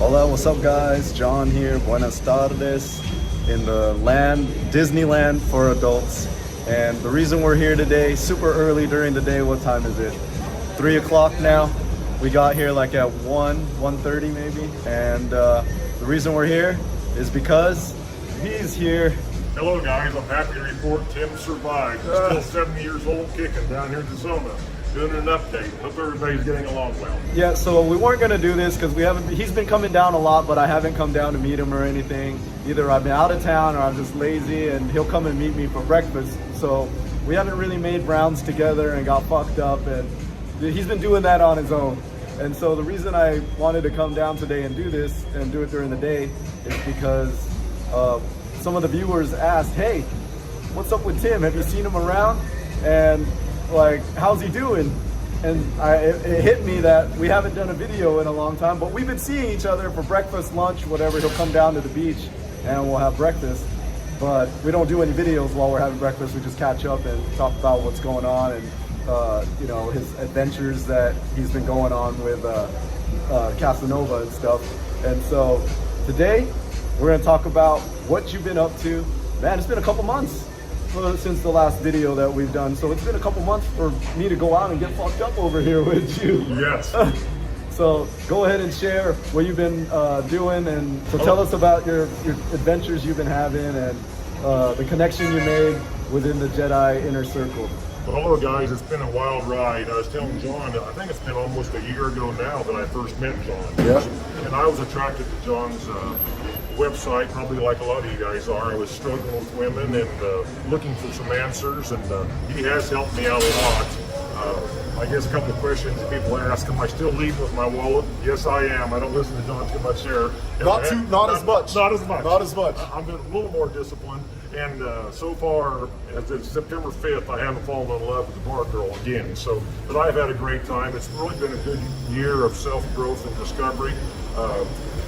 Hola, what's up guys? John here, buenas tardes, in the land, Disneyland for adults. And the reason we're here today, super early during the day, what time is it? 3 o'clock now. We got here like at 1:30 maybe. And the reason we're here is because he's here. Hello guys, I'm happy to report Tim survived. He's still 70 years old, kicking down here in Zona. Doing an update. Hope everybody's getting along well. Yeah, so we weren't gonna do this because he's been coming down a lot, but I haven't come down to meet him or anything. Either I've been out of town or I'm just lazy and he'll come and meet me for breakfast. So we haven't really made rounds together and got fucked up, and he's been doing that on his own. And so the reason I wanted to come down today and do this and do it during the day is because some of the viewers asked, hey, what's up with Tim? Have you seen him around? And like, how's he doing? And it hit me that we haven't done a video in a long time, but we've been seeing each other for breakfast, lunch, whatever. He'll come down to the beach and we'll have breakfast, but we don't do any videos while we're having breakfast. We just catch up and talk about what's going on and you know, his adventures that he's been going on with Casanova and stuff. And so today we're gonna talk about what you've been up to. Man, it's been a couple months since the last video that we've done, so it's been a couple months for me to go out and get fucked up over here with you. Yes. So go ahead and share what you've been doing, and so tell us about your adventures you've been having and the connection you made within the Jedi inner circle. Well, hello guys, it's been a wild ride. I was telling John, I think it's been almost a year ago now that I first met John. Yeah. And I was attracted to John's website, probably like a lot of you guys are. I was struggling with women and looking for some answers, and he has helped me out a lot. I guess a couple of questions people ask: am I still leading with my wallet? Yes, I am. I don't listen to John too much there. Not as much. Not as much. Not as much. I'm a little more disciplined, and so far, as of September 5th, I haven't fallen in love with the bar girl again. So, but I've had a great time. It's really been a good year of self-growth and discovery.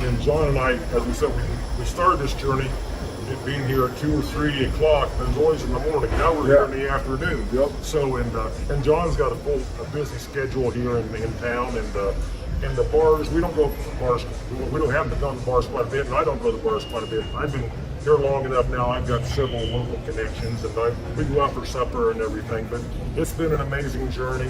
And John and I, as we said, we started this journey being here at 2 or 3 o'clock. It was always in the morning. Now we're here in the afternoon. Yep. So and John's got a busy schedule here in town, and the bars, we don't go to the bars. We don't have to go to the bars quite a bit, and I don't go to the bars quite a bit. I've been here long enough now. I've got several local connections, and we go out for supper and everything. But it's been an amazing journey.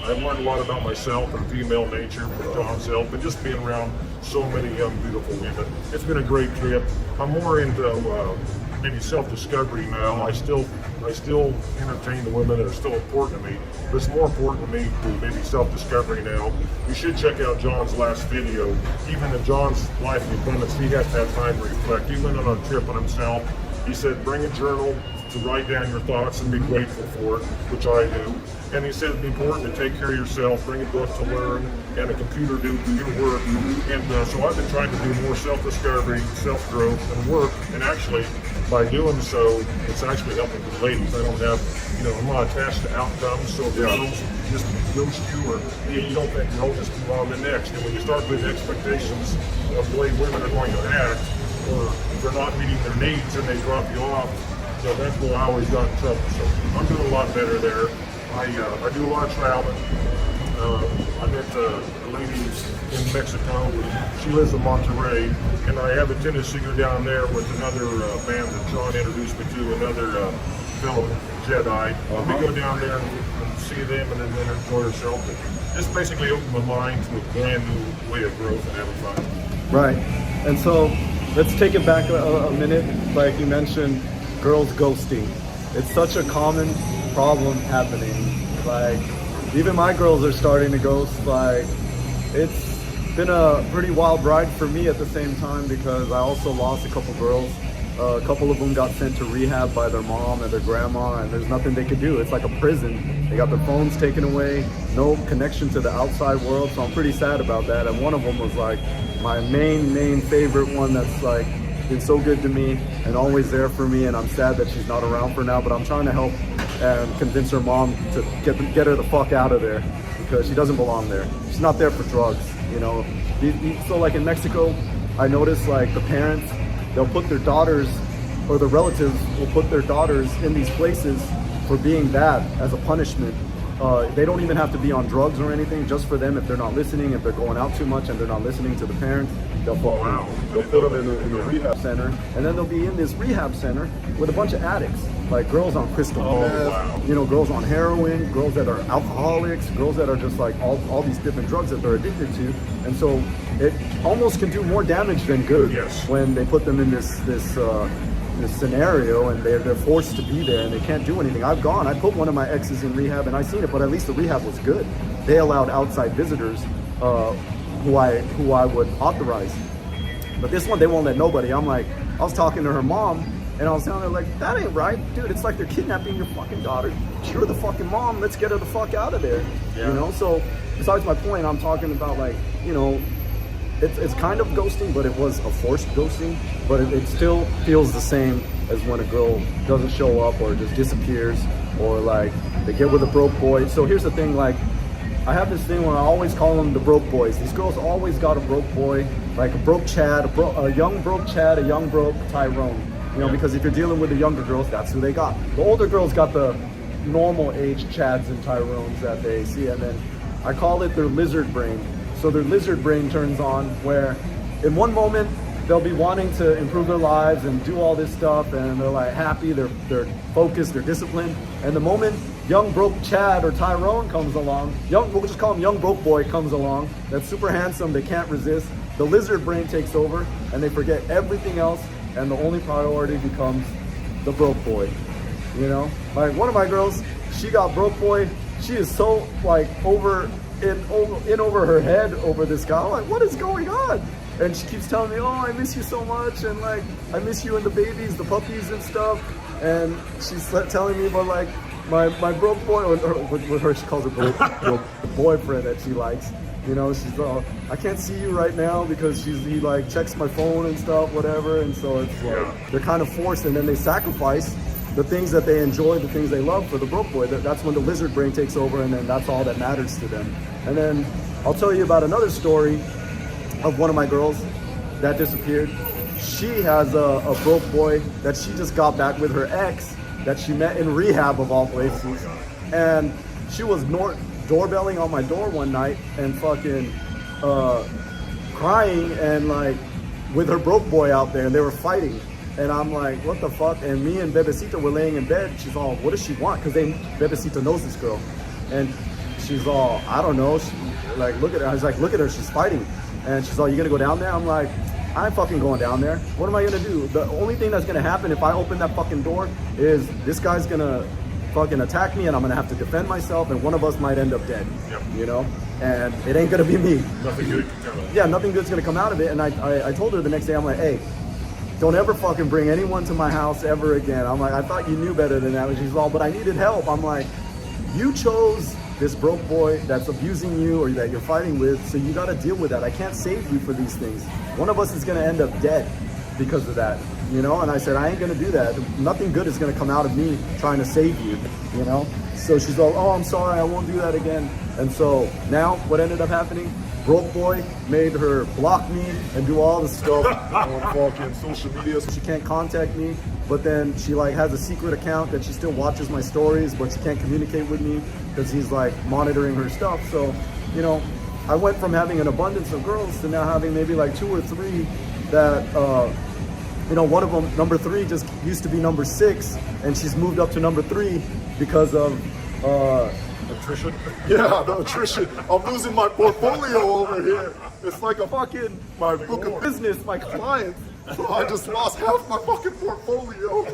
I've learned a lot about myself and female nature with John's help, and just being around so many young, beautiful women. It's been a great trip. I'm more into maybe self-discovery now. I still entertain the women that are still important to me, but it's more important to me to maybe self-discovery now. You should check out John's last video. Even in John's life of abundance, he has to have time to reflect. He went on a trip on himself. He said, bring a journal to write down your thoughts and be grateful for it, which I do. And he said it's important to take care of yourself, bring a book to learn, and a computer to do your work. And so I've been trying to do more self-discovery, self-growth, and work. And actually, by doing so, it's actually helping the ladies. I don't have, I'm not attached to outcomes. So if girls just ghost you, or you don't think they'll just move on to the next. And when you start putting expectations of the way women are going to act, or if they're not meeting their needs and they drop you off, so that's where I always got in trouble. So I'm doing a lot better there. I do a lot of traveling. I met a lady in Mexico. She lives in Monterrey, and I have a tendency to go down there with another band that John introduced me to, another fellow Jedi. We go down there and see them and then enjoy ourselves. Just basically open my mind to a brand new way of growth and having fun. Right. And so let's take it back a minute. Like you mentioned, girls ghosting. It's such a common problem happening. Like, even my girls are starting to ghost. Like, it's been a pretty wild ride for me at the same time, because I also lost a couple girls. A couple of them got sent to rehab by their mom and their grandma, and there's nothing they could do. It's like a prison. They got their phones taken away, no connection to the outside world, so I'm pretty sad about that. And one of them was like my main favorite one that's like been so good to me and always there for me, and I'm sad that she's not around for now, but I'm trying to help and convince her mom to get her the fuck out of there, because she doesn't belong there. She's not there for drugs, So like in Mexico, I noticed like the parents, they'll put their daughters, or the relatives will put their daughters in these places for being bad as a punishment. They don't even have to be on drugs or anything. Just for them, if they're not listening, if they're going out too much and they're not listening to the parents, they'll put them in the rehab center, and then they'll be in this rehab center with a bunch of addicts, like girls on crystal meth, you know, girls on heroin, girls that are alcoholics, girls that are just like all these different drugs that they're addicted to. And so it almost can do more damage than good when they put them in this scenario and they're forced to be there and they can't do anything. I put one of my exes in rehab and I seen it, but at least the rehab was good. They allowed outside visitors who I would authorize. But this one, they won't let nobody. I was talking to her mom and I was telling her, like, that ain't right. Dude, it's like they're kidnapping your fucking daughter. You're the fucking mom. Let's get her the fuck out of there. You know? So besides my point, I'm talking about, like, you know, it's kind of ghosting, but it was a forced ghosting, but it still feels the same as when a girl doesn't show up or just disappears, or like they get with a broke boy. So here's the thing, like, I have this thing where I always call them the broke boys. These girls always got a broke boy, like a broke Chad, a young broke Chad, a young broke Tyrone. You know, because if you're dealing with the younger girls, that's who they got. The older girls got the normal age Chads and Tyrones that they see, and then I call it their lizard brain. So their lizard brain turns on, where in one moment they'll be wanting to improve their lives and do all this stuff, and they're like happy, they're focused, they're disciplined. And the moment young broke Chad or Tyrone comes along, we'll just call him young broke boy, comes along, that's super handsome, they can't resist, the lizard brain takes over and they forget everything else, and the only priority becomes the broke boy. You know, like one of my girls, she got broke boy. She is so like over her head over this guy. I'm like, what is going on? And she keeps telling me, oh, I miss you so much, and like I miss you and the babies, the puppies and stuff. And she's telling me about like my broke boy, or with her she calls her broke boyfriend that she likes. You know, she's I can't see you right now because he like checks my phone and stuff, whatever. And so it's like they're kind of forced, and then they sacrifice the things that they enjoy, the things they love for the broke boy. That's when the lizard brain takes over, and then that's all that matters to them. And then I'll tell you about another story of one of my girls that disappeared. She has a broke boy that she just got back with her ex that she met in rehab of all places. And she was doorbelling on my door one night and fucking crying and like with her broke boy out there, and they were fighting. And I'm like, what the fuck? And me and Bebecita were laying in bed. She's all, what does she want? Because Bebecita knows this girl. And she's all, I don't know. Like, look at her. I was like, look at her. She's fighting. And she's all, you gonna go down there? I'm like, I ain't fucking going down there. What am I gonna do? The only thing that's gonna happen if I open that fucking door is this guy's gonna fucking attack me, and I'm gonna have to defend myself, and one of us might end up dead. You know? And it ain't gonna be me. Nothing good can come out. Yeah, nothing good's gonna come out of it. And I told her the next day, I'm like, hey, don't ever fucking bring anyone to my house ever again. I'm like, I thought you knew better than that. And she's all, but I needed help. I'm like, you chose this broke boy that's abusing you or that you're fighting with, so you gotta deal with that. I can't save you for these things. One of us is gonna end up dead because of that, you know? And I said, I ain't gonna do that. Nothing good is gonna come out of me trying to save you, you know? So she's all, oh, I'm sorry, I won't do that again. And so now what ended up happening? Broke boy made her block me and do all the stuff on fucking social media, so she can't contact me. But then she like has a secret account that she still watches my stories, but she can't communicate with me because he's like monitoring her stuff. So, you know, I went from having an abundance of girls to now having maybe like 2 or 3 that, you know, one of them, number 3, just used to be number 6, and she's moved up to number 3 because of Attrition? yeah, the attrition. I'm losing my portfolio over here. It's like a fucking, my book of business, my clients. So I just lost half my fucking portfolio.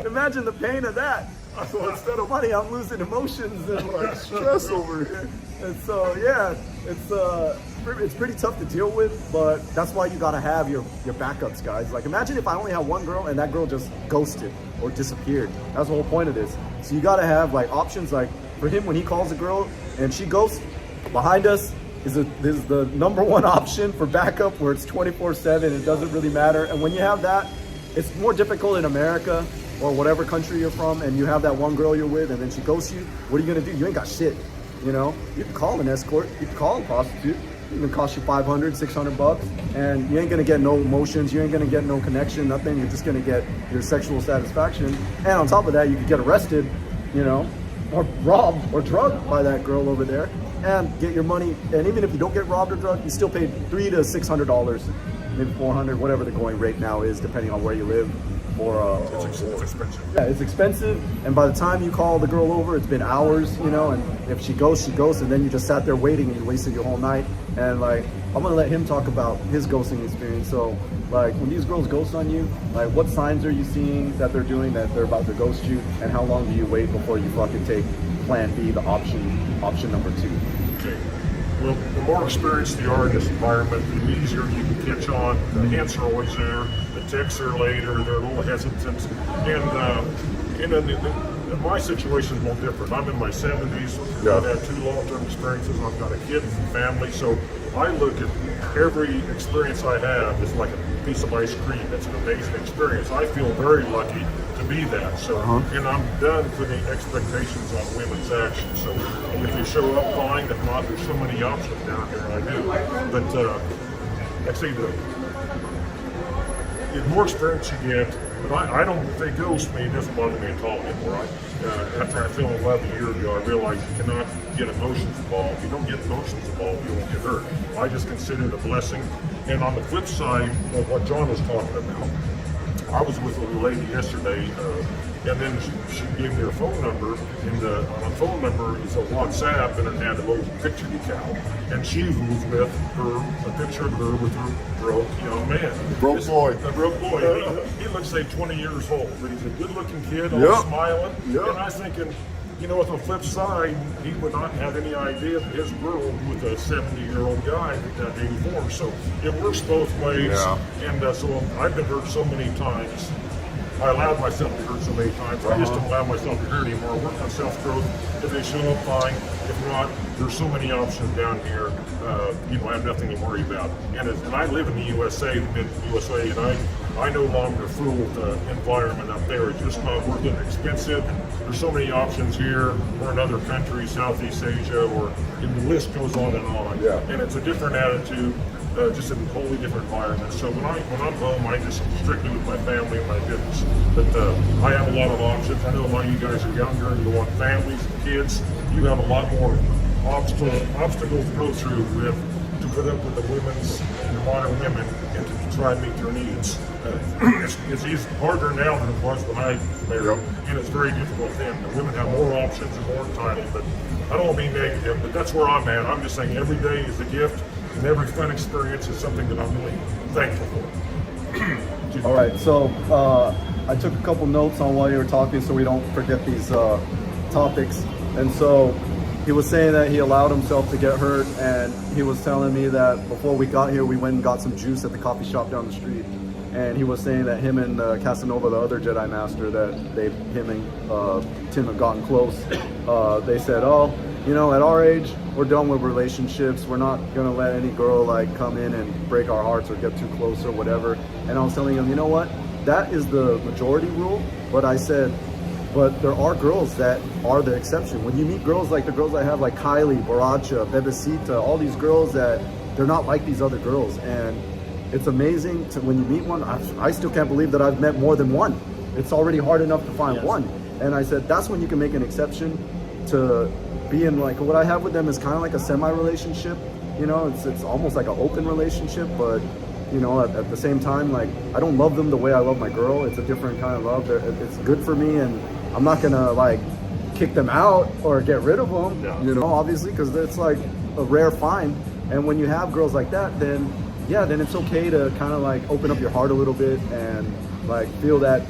Imagine the pain of that. So instead of money, I'm losing emotions and like stress over here. And so yeah, it's pretty tough to deal with, but that's why you gotta have your backups, guys. Like imagine if I only had one girl and that girl just ghosted or disappeared. That's the whole point of this. So you gotta have like options. Like for him, when he calls a girl and she ghosts, behind us is the number one option for backup, where it's 24/7. It doesn't really matter. And when you have that, it's more difficult in America or whatever country you're from, and you have that one girl you're with and then she ghosts you. What are you gonna do? You ain't got shit. You know, you can call an escort, you can call a prostitute. It can cost you $500, $600, and you ain't gonna get no emotions, you ain't gonna get no connection, nothing. You're just gonna get your sexual satisfaction. And on top of that, you could get arrested, you know. or robbed or drugged by that girl over there and get your money. And even if you don't get robbed or drugged, you still paid $300 to $600, maybe $400, whatever the going rate now is, depending on where you live. It's expensive. Yeah, it's expensive, and by the time you call the girl over, it's been hours, you know, and if she goes, and then you just sat there waiting and you wasted your whole night. And like, I'm gonna let him talk about his ghosting experience. So like, when these girls ghost on you, like, what signs are you seeing that they're doing that they're about to ghost you, and how long do you wait before you fucking take plan B, the option number 2? Okay. Well, the more experienced you are in this environment, the easier you can catch on. The hints are always there. The texts are later. They're a little hesitant. And then my situation is a little different. I'm in my 70s. Yeah. I've had 2 long-term experiences. I've got a kid and family. So I look at every experience I have as like a piece of ice cream. It's an amazing experience. I feel very lucky to be that. So, and I'm done putting expectations on women's actions. So if they show up, fine. If not, there's so many options down here. I do. But I say the more experience you get, but I don't, if they ghost me, it doesn't bother me at all anymore. After I fell in love a year ago, I realized you cannot get emotions involved. You don't get emotions involved, you won't get hurt. I just consider it a blessing. And on the flip side of what John was talking about, I was with a lady yesterday, and then she gave me her phone number, and on the phone number is a WhatsApp, and it had a little picture decal. And she was with a picture of her with her broke young man. Broke boy. A broke boy. He looks like 20 years old, but he's a good-looking kid, all smiling. Yep. And I was thinking, you know, with the flip side, he would not have any idea that his girl with a 70-year-old guy that day before. So it works both ways. Yeah. And so I've been hurt so many times. I allowed myself to hurt so many times. I just don't allow myself to hurt anymore. I work on self-growth. If they show up, fine. If not, there's so many options down here. You know, I have nothing to worry about. And I live in the USA, and I no longer fool with the environment up there. It's just not worth it. Expensive. There's so many options here or in other countries, Southeast Asia, and the list goes on and on. Yeah. And it's a different attitude. Just in a totally different environment. So when I'm home, I just strictly with my family and my business. But I have a lot of options. I know a lot of you guys are younger and you want families and kids. You have a lot more obstacles to go through to put up with the modern women and to try and meet their needs. It's harder now than it was when I married, and it's very difficult then. The women have more options and more entitled. But I don't want to be negative, but that's where I'm at. I'm just saying every day is a gift. And every fun experience is something that I'm really thankful for. All right, so I took a couple notes on while you were talking so we don't forget these topics. And so he was saying that he allowed himself to get hurt, and he was telling me that before we got here, we went and got some juice at the coffee shop down the street. And he was saying that him and Casanova, the other Jedi Master, that him and Tim have gotten close. They said, oh, you know, at our age, we're done with relationships. We're not gonna let any girl like come in and break our hearts or get too close or whatever. And I was telling him, you know what? That is the majority rule. But I said, but there are girls that are the exception. When you meet girls like the girls I have, like Kylie, Baracha, Bebecita, all these girls that they're not like these other girls. And it's amazing when you meet one. I still can't believe that I've met more than one. It's already hard enough to find one. And I said, that's when you can make an exception to be in, like, what I have with them is kind of like a semi-relationship. You know, it's almost like an open relationship, but you know, at the same time, like, I don't love them the way I love my girl. It's a different kind of love. It's good for me, and I'm not gonna like kick them out or get rid of them, you know, obviously, because it's like a rare find. And when you have girls like that, then it's okay to kind of like open up your heart a little bit and like feel that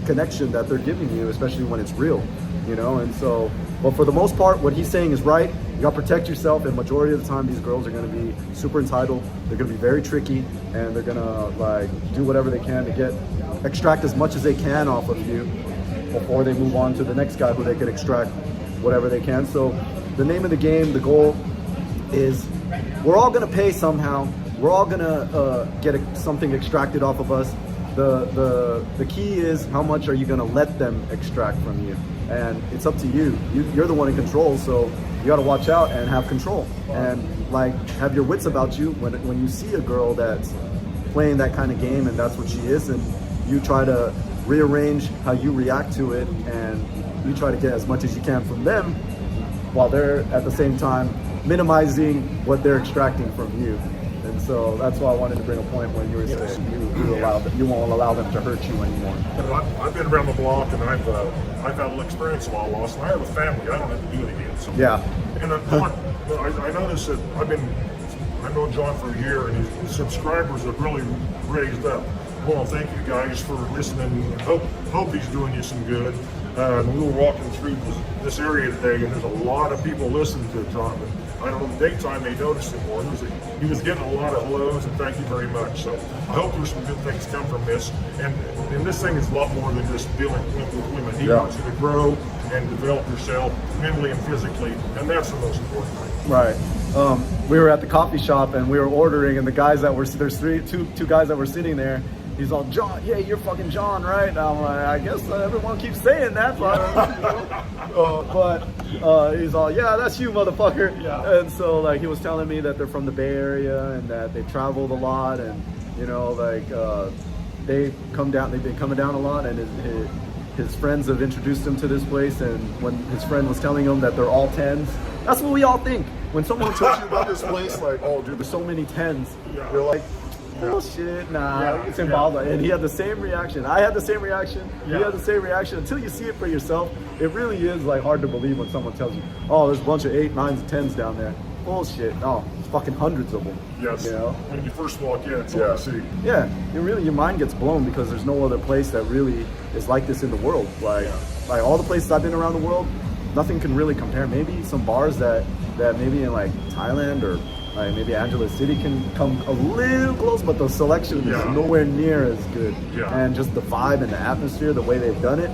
connection that they're giving you, especially when it's real, you know. And so, but for the most part, what he's saying is right. You gotta protect yourself, and majority of the time these girls are gonna be super entitled. They're gonna be very tricky, and they're gonna like do whatever they can to extract as much as they can off of you before they move on to the next guy who they can extract whatever they can. So the name of the game, the goal is we're all gonna pay somehow. We're all gonna get something extracted off of us. The key is how much are you gonna let them extract from you, and it's up to you. You're the one in control, so you gotta watch out and have control, and like have your wits about you when you see a girl that's playing that kind of game, and that's what she is, and you try to rearrange how you react to it, and you try to get as much as you can from them, while they're at the same time minimizing what they're extracting from you. And so that's why I wanted to bring a point when you were saying you won't allow them to hurt you anymore. I've been around the block, and I've had experience a lot loss, and I have a family. I don't have to do it again. So. Yeah. And I noticed that I've known John for a year, and his subscribers have really raised up. Well, thank you guys for listening. Hope he's doing you some good. We were walking through this area today, and there's a lot of people listening to John. I don't know, in the daytime they noticed him more. He was getting a lot of hellos, and thank you very much. So I hope there's some good things come from this. And this thing is a lot more than just dealing with women. He wants you to grow and develop yourself mentally and physically, and that's the most important thing. Right. We were at the coffee shop and we were ordering, and the guys that were two guys that were sitting there. He's all, John, yeah, you're fucking John, right? And I'm like, I guess everyone keeps saying that, but, he's all, yeah, that's you, motherfucker. Yeah. And so, like, he was telling me that they're from the Bay Area and that they've traveled a lot, and, you know, like, they've been coming down a lot, and his friends have introduced him to this place, and when his friend was telling him that they're all 10s, that's what we all think. When someone tells you about this place, like, oh, dude, there's so many 10s, you're like, bullshit, nah, it's involved. And he had the same reaction. I had the same reaction. He had the same reaction. Until you see it for yourself, it really is like hard to believe when someone tells you, oh, there's a bunch of 8, 9s, and 10s down there. Bullshit. No, it's fucking hundreds of them. Yes. You know? When you first walk in, it's all you see. Yeah. Your mind gets blown because there's no other place that really is like this in the world. Like all the places I've been around the world, nothing can really compare. Maybe some bars that maybe in like Thailand or like maybe Angeles City can come a little close, but the selection is nowhere near as good. Yeah. And just the vibe and the atmosphere, the way they've done it,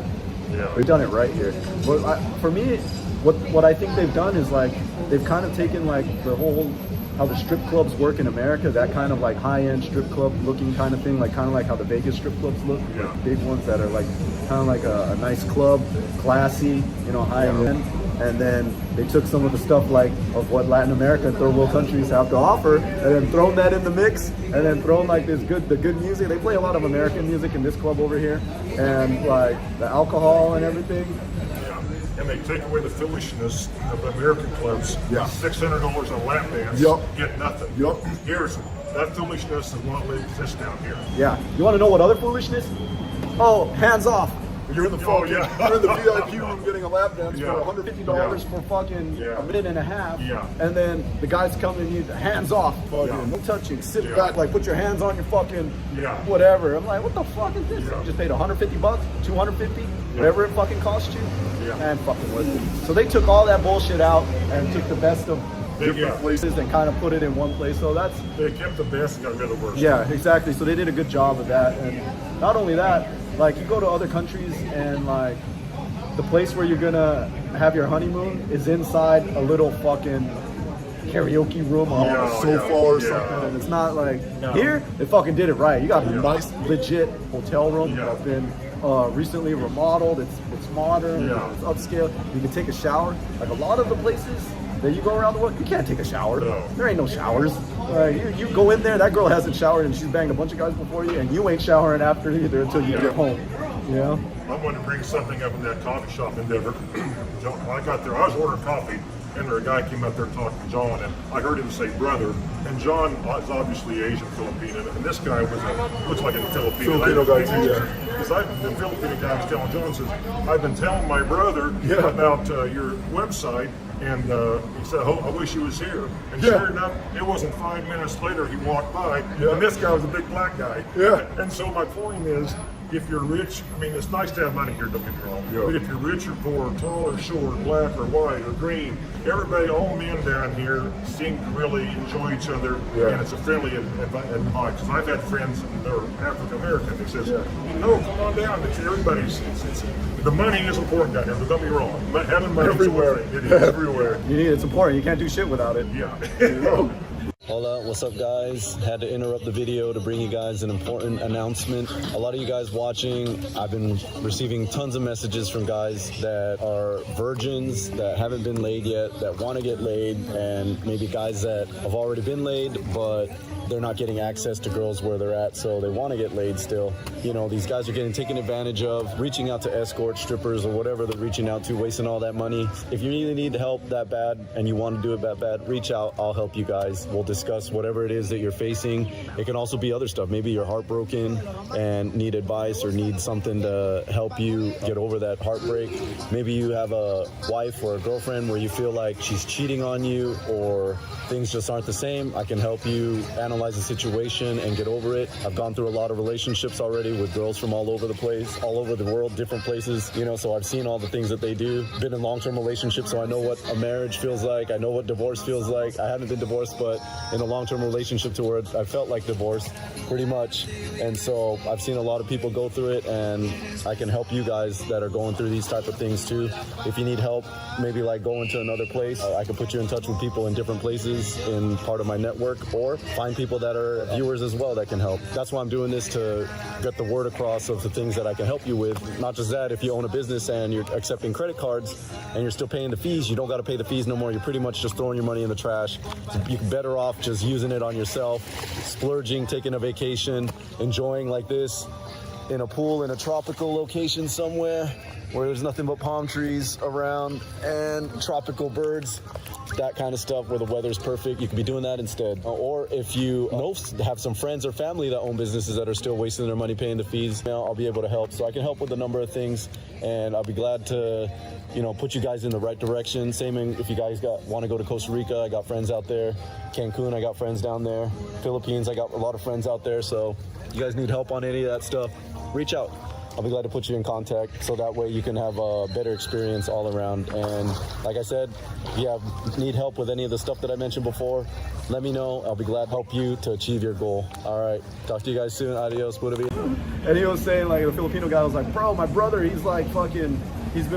they've done it right here. But for me, what I think they've done is like they've kind of taken like the whole how the strip clubs work in America, that kind of like high-end strip club looking kind of thing, like kind of like how the Vegas strip clubs look, big ones that are like kind of like a nice club, classy, you know, high-end. And then they took some of the stuff like of what Latin America and third world countries have to offer, and then thrown that in the mix, and then thrown like the good music. They play a lot of American music in this club over here, and like the alcohol and everything. And they take away the foolishness of the American clubs. $600 on lap dance, get nothing. Here's that foolishness is what exists down here. Yeah. You want to know what other foolishness? Oh, hands off. You're in the you're in the VIP room getting a lap dance for $150 for fucking a minute and a half. And then the guys come and you hands off, fucking no touching, sit back, like put your hands on your fucking whatever. I'm like, what the fuck is this? You just paid $150, $250, whatever it fucking cost you, and fucking worth it. So they took all that bullshit out and took the best of different places and kind of put it in one place. So they kept the best and got rid of the worst. Yeah, exactly. So they did a good job of that. And not only that, like you go to other countries and like the place where you're gonna have your honeymoon is inside a little fucking karaoke room on a sofa or something. And it's not like here, they fucking did it right. You got a nice, legit hotel room that's been recently remodeled. It's modern, it's upscale. You can take a shower. Like a lot of the places that you go around the world, you can't take a shower. There ain't no showers. You go in there, that girl hasn't showered and she's banged a bunch of guys before you, and you ain't showering after either until you get home. You know? I wanted to bring something up in that coffee shop in Denver. When I got there, I was ordering coffee, and there a guy came up there talking to John, and I heard him say brother. And John is obviously Asian Filipino, and this guy looks like a Filipino guy too. Because the Filipino guy was telling John, says, I've been telling my brother about your website. And he said, I wish he was here. And sure enough, it wasn't 5 minutes later he walked by, and this guy was a big black guy. And so my point is, if you're rich, I mean, it's nice to have money here, don't get me wrong. But if you're rich or poor, tall or short, black or white or green, everybody, all men down here seem to really enjoy each other, and it's a friendly environment. Because I've had friends that are African American that says, no, come on down. It's everybody's. The money is important down here, but don't be wrong. Having money everywhere. It is. Everywhere. It's important. You can't do shit without it. Yeah. Hola, what's up guys? Had to interrupt the video to bring you guys an important announcement. A lot of you guys watching, I've been receiving tons of messages from guys that are virgins, that haven't been laid yet, that want to get laid, and maybe guys that have already been laid, but they're not getting access to girls where they're at, so they want to get laid still. You know, these guys are getting taken advantage of, reaching out to escort, strippers, or whatever they're reaching out to, wasting all that money. If you really need help that bad and you want to do it that bad, reach out. I'll help you guys. We'll discuss whatever it is that you're facing. It can also be other stuff. Maybe you're heartbroken and need advice or need something to help you get over that heartbreak. Maybe you have a wife or a girlfriend where you feel like she's cheating on you or things just aren't the same. I can help you analyze the situation and get over it. I've gone through a lot of relationships already with girls from all over the place, all over the world, different places, you know, so I've seen all the things that they do. Been in long-term relationships, so I know what a marriage feels like. I know what divorce feels like. I haven't been divorced, but in a long-term relationship to where I felt like divorce, pretty much. And so I've seen a lot of people go through it, and I can help you guys that are going through these type of things too. If you need help, maybe like going to another place, I can put you in touch with people in different places in part of my network, or find people that are viewers as well that can help. That's why I'm doing this, to get the word across of the things that I can help you with. Not just that, if you own a business and you're accepting credit cards and you're still paying the fees, you don't got to pay the fees no more. You're pretty much just throwing your money in the trash. So you're better off just using it on yourself, splurging, taking a vacation, enjoying like this in a pool in a tropical location somewhere where there's nothing but palm trees around and tropical birds. That kind of stuff where the weather's perfect. You could be doing that instead. Or if you have some friends or family that own businesses that are still wasting their money paying the fees, you know, I'll be able to help. So I can help with a number of things, and I'll be glad to, you know, put you guys in the right direction. Same if you guys want to go to Costa Rica, I got friends out there. Cancun, I got friends down there. Philippines, I got a lot of friends out there. So you guys need help on any of that stuff, reach out. I'll be glad to put you in contact, so that way you can have a better experience all around. And like I said, if you need help with any of the stuff that I mentioned before, let me know. I'll be glad to help you to achieve your goal. All right, talk to you guys soon. Adios, pura vida. And he was saying, like, the Filipino guy was like, bro, my brother, he's like fucking, we've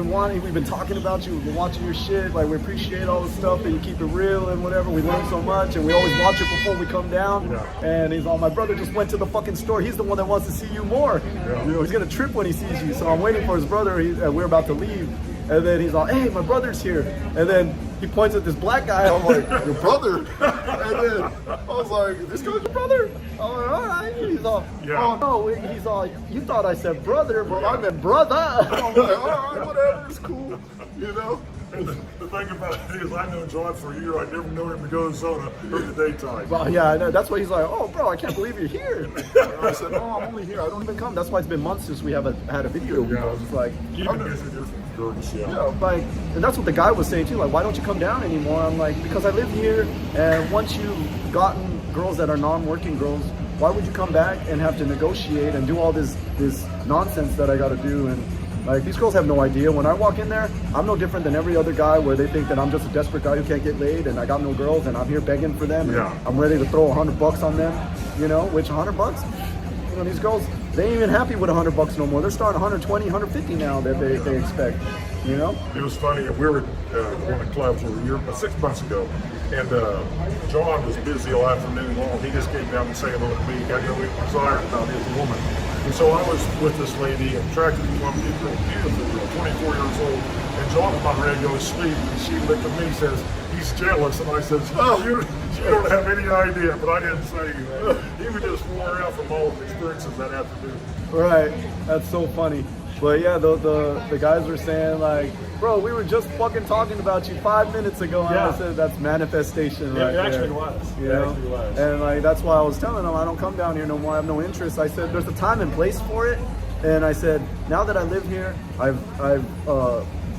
been talking about you, we've been watching your shit, like, we appreciate all the stuff and you keep it real and whatever, we learn so much and we always watch it before we come down. Yeah. And he's all, my brother just went to the fucking store, he's the one that wants to see you more. Yeah. You know, he's gonna trip when he sees you, so I'm waiting for his brother, we're about to leave, and then he's all, hey, my brother's here, and then he points at this black guy. I'm like, your brother? And then I was like, this guy's your brother? I'm like, all right. He's all, yeah. Oh no, he's all, you thought I said brother, but I meant brother. I'm like, all right, whatever, it's cool, you know? And the thing about it is, I know John for a year. I never know him to go to Zona during the daytime. Well, yeah, I know. That's why he's like, oh, bro, I can't believe you're here. I said, no, I'm only here. I don't even come. That's why it's been months since we haven't had a video. Yeah. It's like, even different girls, yeah. Yeah, like, and that's what the guy was saying too. Like, why don't you come down anymore? I'm like, because I live here, and once you've gotten girls that are non-working girls, why would you come back and have to negotiate and do all this nonsense that I got to do? And like, these girls have no idea. When I walk in there, I'm no different than every other guy, where they think that I'm just a desperate guy who can't get laid and I got no girls and I'm here begging for them. Yeah. And I'm ready to throw $100 on them, you know, which $100? You know, these girls, they ain't even happy with $100 no more. They're starting 120, 150 now that they expect, you know? It was funny. We were at one of the clubs a year, 6 months ago, and John was busy all afternoon long. He just came down and said hello to me. He got no desire about his woman. And so I was with this lady, and attracted to one beautiful girl, 24 years old. And John was about ready to go to sleep, and she looked at me and says, he's jealous. And I said, oh, you don't have any idea, but I didn't say that. He was just worn out from all the experiences that afternoon. Right, that's so funny. But yeah, the guys were saying like, bro, we were just fucking talking about you 5 minutes ago, and I said that's manifestation. Yeah, right it actually there. was. You it know? actually was. And like, that's why I was telling them I don't come down here no more. I have no interest. I said there's a time and place for it, and I said now that I live here, I've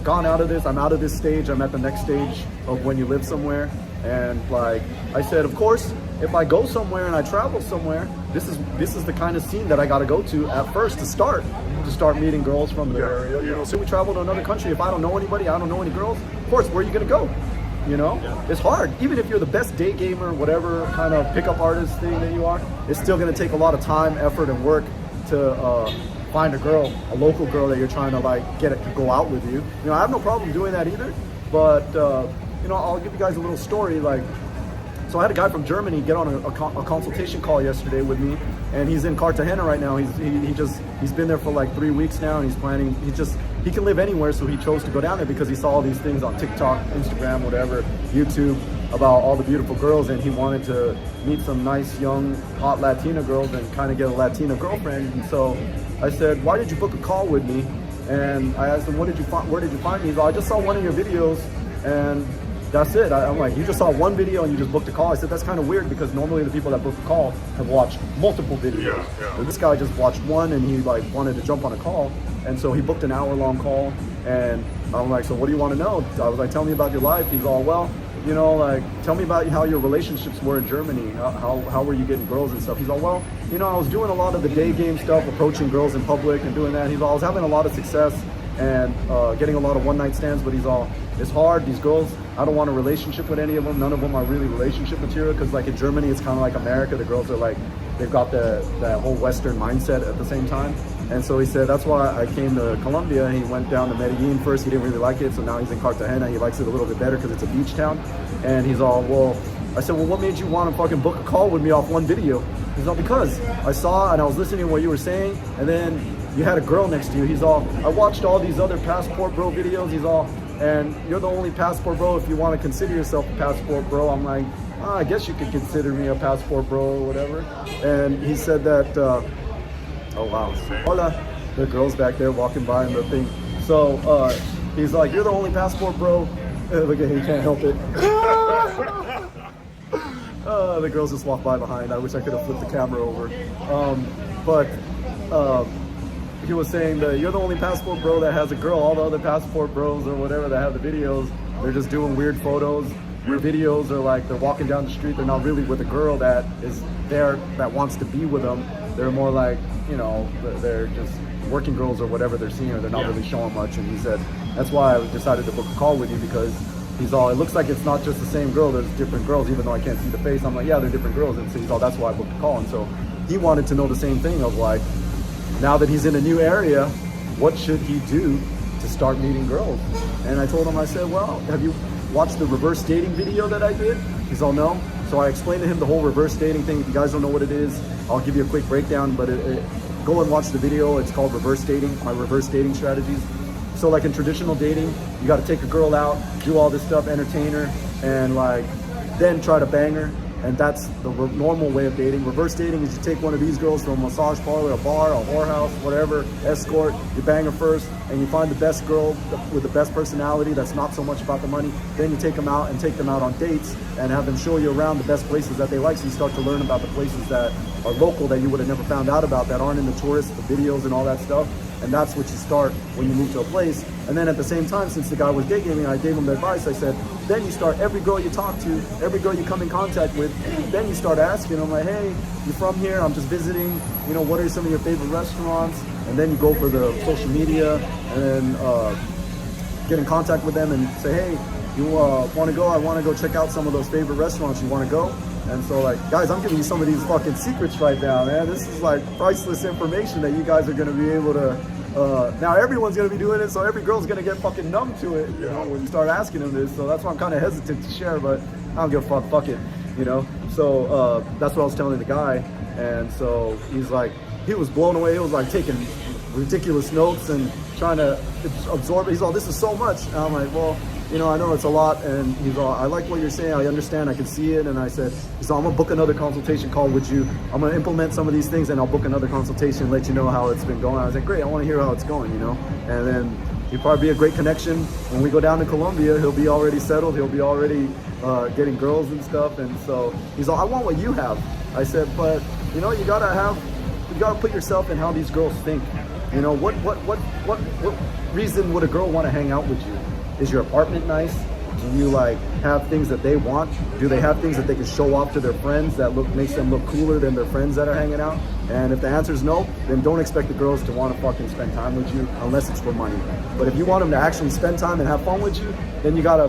gone out of this. I'm out of this stage. I'm at the next stage of when you live somewhere. And like I said, of course, if I go somewhere and I travel somewhere, this is the kind of scene that I got to go to at first to start meeting girls from the area. You know, so we travel to another country. If I don't know anybody, I don't know any girls. Of course, where are you gonna go? You know, it's hard. Even if you're the best day gamer, whatever kind of pickup artist thing that you are, it's still gonna take a lot of time, effort, and work to find a girl, a local girl that you're trying to like get it to go out with you. You know, I have no problem doing that either. But you know, I'll give you guys a little story. Like, So I had a guy from Germany get on a consultation call yesterday with me, and he's in Cartagena right now. He's been there for like 3 weeks now, and he's planning. He can live anywhere, so he chose to go down there because he saw all these things on TikTok, Instagram, whatever, YouTube, about all the beautiful girls, and he wanted to meet some nice, young, hot Latina girls and kind of get a Latina girlfriend. And so I said, why did you book a call with me? And I asked him, where did you find me? He's like, I just saw one of your videos, and that's it. I'm like, you just saw one video and you just booked a call? I said, that's kind of weird, because normally the people that book a call have watched multiple videos. Yeah. This guy just watched one, and he like wanted to jump on a call, and so he booked an hour-long call. And I'm like, so what do you want to know? I was like, tell me about your life. He's all, well, you know, like, tell me about how your relationships were in Germany. How were you getting girls and stuff? He's all, well, you know, I was doing a lot of the day game stuff, approaching girls in public and doing that. He's all, I was having a lot of success and getting a lot of one-night stands, but he's all, it's hard. These girls, I don't want a relationship with any of them. None of them are really relationship material, because like in Germany, it's kind of like America. The girls are like, they've got that whole Western mindset at the same time. And so he said, that's why I came to Colombia. He went down to Medellin first. He didn't really like it. So now he's in Cartagena. He likes it a little bit better because it's a beach town. And he's all, well, I said, well, what made you want to fucking book a call with me off one video? He's all, because I saw and I was listening to what you were saying, and then you had a girl next to you. He's all, I watched all these other Passport Bro videos. He's all, and you're the only Passport Bro if you want to consider yourself a Passport Bro. I'm like, I guess you could consider me a Passport Bro or whatever. And he said that, oh wow, hola, the girl's back there walking by in the thing. So he's like, you're the only Passport Bro. Look at him, he can't help it. The girls just walked by behind. I wish I could have flipped the camera over. But he was saying that you're the only Passport Bro that has a girl. All the other Passport Bros or whatever that have the videos, they're just doing weird photos. Weird videos are like, they're walking down the street. They're not really with a girl that is there, that wants to be with them. They're more like, you know, they're just working girls or whatever they're seeing, or they're not really showing much. And he said, that's why I decided to book a call with you, because he's all, it looks like it's not just the same girl, there's different girls, even though I can't see the face. I'm like, yeah, they're different girls. And so he's all, that's why I booked a call. And so he wanted to know the same thing of like, now that he's in a new area, what should he do to start meeting girls? And I told him, I said, well, have you watched the reverse dating video that I did? He's all, no. So I explained to him the whole reverse dating thing. If you guys don't know what it is, I'll give you a quick breakdown, but go and watch the video. It's called Reverse Dating, my reverse dating strategies. So like in traditional dating, you got to take a girl out, do all this stuff, entertain her, and like then try to bang her. And that's the normal way of dating. Reverse dating is you take one of these girls from a massage parlor, a bar, a whorehouse, whatever, escort, you bang her first, and you find the best girl with the best personality that's not so much about the money. Then you take them out and take them out on dates and have them show you around the best places that they like, so you start to learn about the places that are local that you would have never found out about, that aren't in the tourists, the videos and all that stuff. And that's what you start when you move to a place. And then at the same time, since the guy was day gaming, I gave him the advice. I said, then you start, every girl you talk to, every girl you come in contact with, then you start asking them like, hey, you from here? I'm just visiting. You know, what are some of your favorite restaurants? And then you go for the social media and then get in contact with them and say, hey, you want to go? I want to go check out some of those favorite restaurants. You want to go? And so like, guys, I'm giving you some of these fucking secrets right now, man. This is like priceless information that you guys are going to be able to, now everyone's going to be doing it, so every girl's going to get fucking numb to it, you know, when you start asking them this. So that's why I'm kind of hesitant to share, but I don't give a fuck it, you know. So that's what I was telling the guy. And so he's like, he was blown away. He was like taking ridiculous notes and trying to absorb it. He's all, this is so much. And I'm like, well, you know, I know it's a lot. And he's all, I like what you're saying. I understand. I can see it. And I said, he's all, I'm going to book another consultation call with you. I'm going to implement some of these things and I'll book another consultation and let you know how it's been going. I was like, great. I want to hear how it's going, you know. And then he'll probably be a great connection. When we go down to Colombia, he'll be already settled. He'll be already getting girls and stuff. And so he's all, I want what you have. I said, but, you know, you got to put yourself in how these girls think. You know, what reason would a girl want to hang out with you? Is your apartment nice? Do you like have things that they want? Do they have things that they can show off to their friends that makes them look cooler than their friends that are hanging out? And if the answer is no, then don't expect the girls to want to fucking spend time with you unless it's for money. But if you want them to actually spend time and have fun with you, then you gotta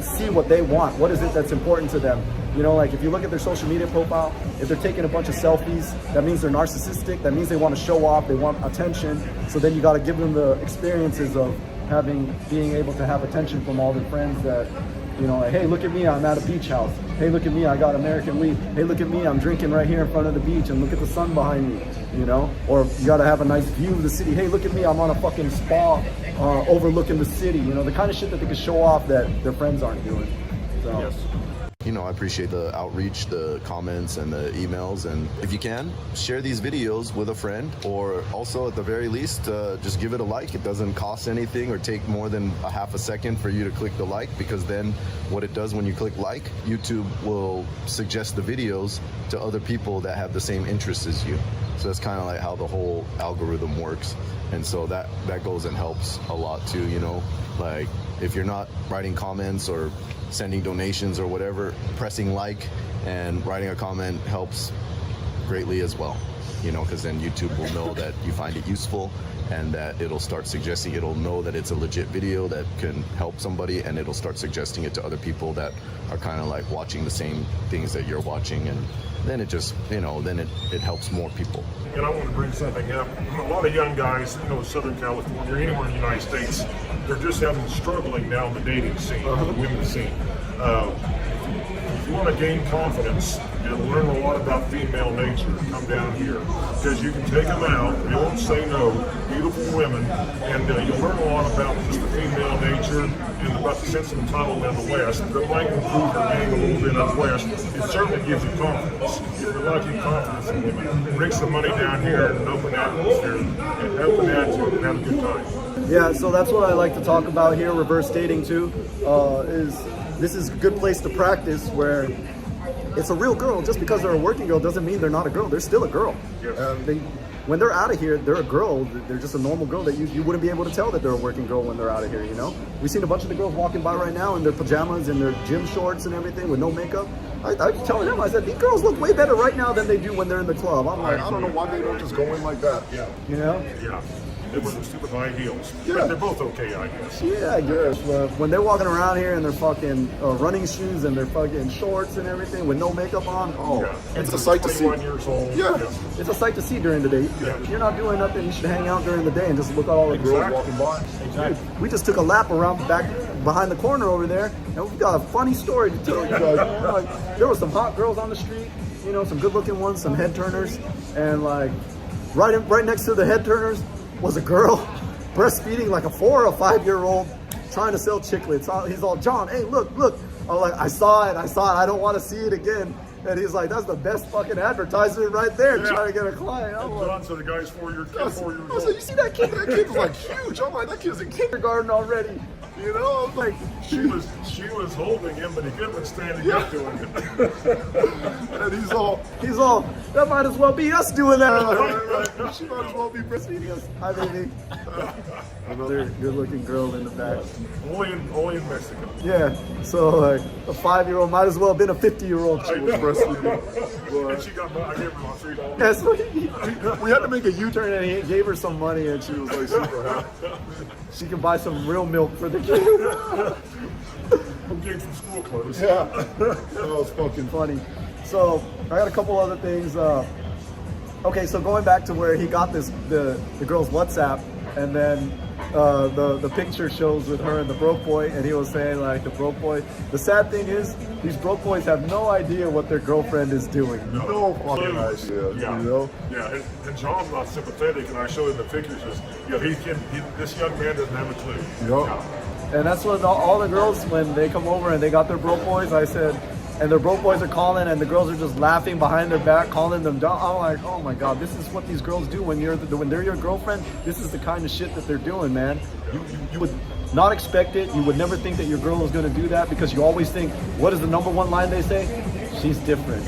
see what they want. What is it that's important to them? You know, like if you look at their social media profile, if they're taking a bunch of selfies, that means they're narcissistic. That means they want to show off, they want attention. So then you got to give them the experiences of being able to have attention from all their friends that, you know, like, hey, look at me, I'm at a beach house. hey, look at me, I got American weed. Hey, look at me, I'm drinking right here in front of the beach, and look at the sun behind me, you know? Or you gotta have a nice view of the city. Hey, look at me, I'm on a fucking spa overlooking the city. You know, the kind of shit that they can show off that their friends aren't doing. So. Yes. You know, I appreciate the outreach, the comments, and the emails. And if you can, share these videos with a friend, or also at the very least, just give it a like. It doesn't cost anything or take more than a half a second for you to click the like, because then what it does when you click like, YouTube will suggest the videos to other people that have the same interests as you. So that's kind of like how the whole algorithm works. And so that goes and helps a lot too, you know? Like, if you're not writing comments or sending donations or whatever, pressing like and writing a comment helps greatly as well, you know, because then YouTube will know that you find it useful, and that it'll start suggesting, it'll know that it's a legit video that can help somebody, and it'll start suggesting it to other people that are kind of like watching the same things that you're watching, and then it just, you know, then it helps more people. And I want to bring something up. A lot of young guys, you know, Southern California, or anywhere in the United States, they're just struggling now in the dating scene, the women's scene. If you want to gain confidence and learn a lot about female nature, come down here, because you can take them out, they won't say no, beautiful women, and you'll learn a lot about just the female nature and about the sense of entitlement in the West. That might improve your game a little bit out West. It certainly gives you confidence. If you're lacking confidence in women, bring some money down here and open atmosphere and open attitude and have a good time. Yeah, so that's what I like to talk about here, reverse dating too, this is a good place to practice, where it's a real girl. Just because they're a working girl doesn't mean they're not a girl. They're still a girl. Yes. When they're out of here, they're a girl. They're just a normal girl that you wouldn't be able to tell that they're a working girl when they're out of here, you know? We've seen a bunch of the girls walking by right now in their pajamas and their gym shorts and everything with no makeup. I was telling them, I said, these girls look way better right now than they do when they're in the club. I'm like, I don't know why they don't just go in like that. Yeah. you know? Yeah. They were the stupid high heels. Yeah. But they're both okay, I guess. Yeah, I guess. When they're walking around here in their fucking running shoes and their fucking shorts and everything with no makeup on, Yeah. It's a sight to see. 21 years old. Yeah. it's a sight to see during the day. Yeah. If you're not doing nothing, you should hang out during the day and just look at all the girls Exactly. walking by. Exactly. We just took a lap around back behind the corner over there, and we got a funny story to tell you guys. Man. Like, there were some hot girls on the street, you know, some good-looking ones, some head turners, and like right next to the head turners was a girl breastfeeding like a 4 or 5 year old, trying to sell chiclets. He's all, John, hey, look. I'm like, I saw it. I don't want to see it again. And he's like, that's the best fucking advertisement right there, Yeah. trying to get a client. I'm And like, John, so the guy's 4 years I was old. like, you see that kid? That kid's like huge. I'm like, that kid's in kindergarten already. You know, I'm like, She was holding him, but he couldn't been standing up to him. and he's all, that might as well be us doing that. right. She might as well be breastfeeding us. Hi, baby. Another good-looking girl in the back. only in Mexico. Yeah, so like a 5-year-old might as well have been a 50-year-old. She was breastfeeding. And she got, I gave her $3. Yeah, so We had to make a U-turn. and he gave her some money, and she was like, super happy. She can buy some real milk for the kid. I'm getting some school clothes. Yeah. That was fucking Funny. So I got a couple other things. Okay, so going back to where he got the girl's WhatsApp, and then the picture shows with her and the broke boy, and he was saying like the broke boy. The sad thing is these broke boys have no idea what their girlfriend is doing. no fucking idea. Yeah, You know? yeah, and John's not sympathetic, and I showed him the pictures. This young man doesn't have a clue. Yup. And that's what all the girls, when they come over and they got their broke boys, I said, and their broke boys are calling, and the girls are just laughing behind their back, calling them down. I'm like, oh my God, this is what these girls do when they're your girlfriend. This is the kind of shit that they're doing, man. You would not expect it. You would never think that your girl was going to do that, because you always think, what is the number one line they say? She's different.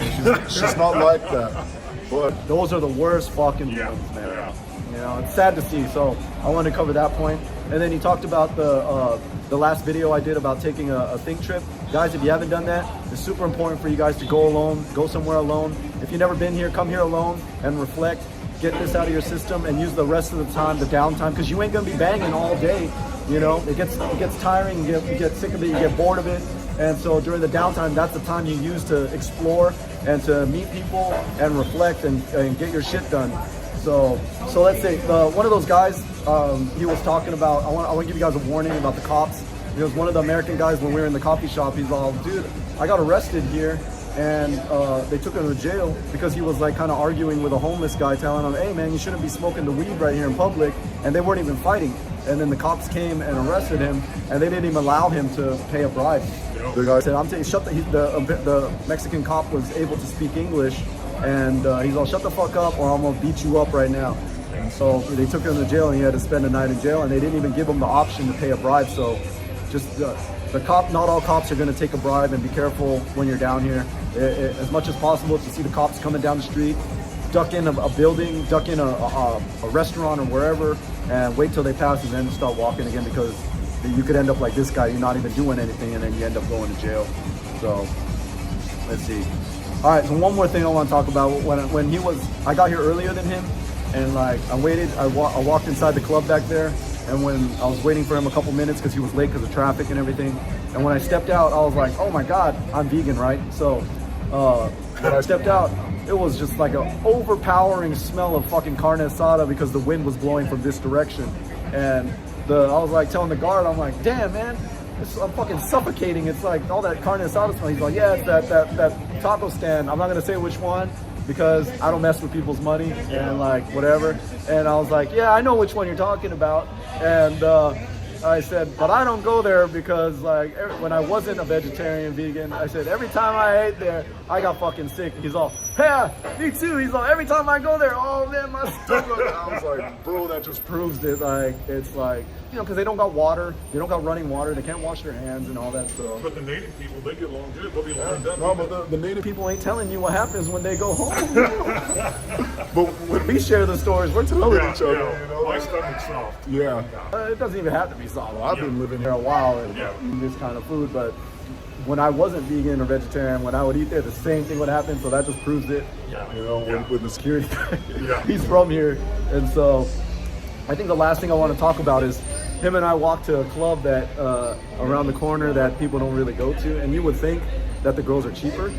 She's not like that. But Those are the worst fucking Yeah, ones, man. yeah. You know, it's sad to see. So I wanted to cover that point. And then he talked about the last video I did about taking a think trip. Guys, if you haven't done that, it's super important for you guys to go alone, go somewhere alone. If you've never been here, come here alone and reflect. Get this out of your system and use the rest of the time, the downtime, because you ain't gonna be banging all day. You know, it gets tiring. You get sick of it. You get bored of it. And so during the downtime, that's the time you use to explore and to meet people and reflect and get your shit done. So let's say one of those guys, he was talking about, I want to give you guys a warning about the cops. Because one of the American guys, when we were in the coffee shop, he's all, dude, I got arrested here, and they took him to jail because he was like kind of arguing with a homeless guy, telling him, hey man, you shouldn't be smoking the weed right here in public, and they weren't even fighting. And then the cops came and arrested him, and they didn't even allow him to pay a bribe. The guy said, I'm telling you, the Mexican cop was able to speak English, and he's all, shut the fuck up or I'm gonna beat you up right now. And so they took him to jail, and he had to spend a night in jail, and they didn't even give him the option to pay a bribe. So just the cop, not all cops are gonna take a bribe, and be careful when you're down here. As much as possible, to see the cops coming down the street, duck in a building, duck in a restaurant or wherever, and wait till they pass and then start walking again, because you could end up like this guy, you're not even doing anything, and then you end up going to jail. So let's see. All right, so one more thing I want to talk about. When he was, I got here earlier than him, and like I waited, I walked inside the club back there, and when I was waiting for him a couple minutes because he was late because of traffic and everything, and when I stepped out, I was like, oh my God, I'm vegan, right? So when I stepped out, it was just like an overpowering smell of fucking carne asada because the wind was blowing from this direction. And I was like telling the guard, I'm like, damn man, I'm fucking suffocating. It's like all that carne asada smell. He's like, yeah, it's that taco stand. I'm not gonna say which one because I don't mess with people's money and like whatever. And I was like, yeah, I know which one you're talking about. And I said, but I don't go there because like when I wasn't a vegetarian, vegan, I said every time I ate there, I got fucking sick. He's all, yeah, me too. He's like, every time I go there, oh man, my stomach. I was like, bro, that just proves it. Like, it's like, you know, because they don't got water, they don't got running water, they can't wash their hands and all that stuff. But the native people, they get along good. They'll be lined up. No, but the native people ain't telling you what happens when they go home. But when we share the stories, we're telling each other. Yeah. You know? My stomach's soft. Yeah. It doesn't even have to be solid. I've been living here a while and eating this kind of food, but when I wasn't vegan or vegetarian, when I would eat there, the same thing would happen. So that just proves it. Yeah. You know, with the security guy. He's Yeah. from here. And so I think the last thing I want to talk about is him and I walked to a club that around the corner that people don't really go to. And you would think that the girls are cheaper.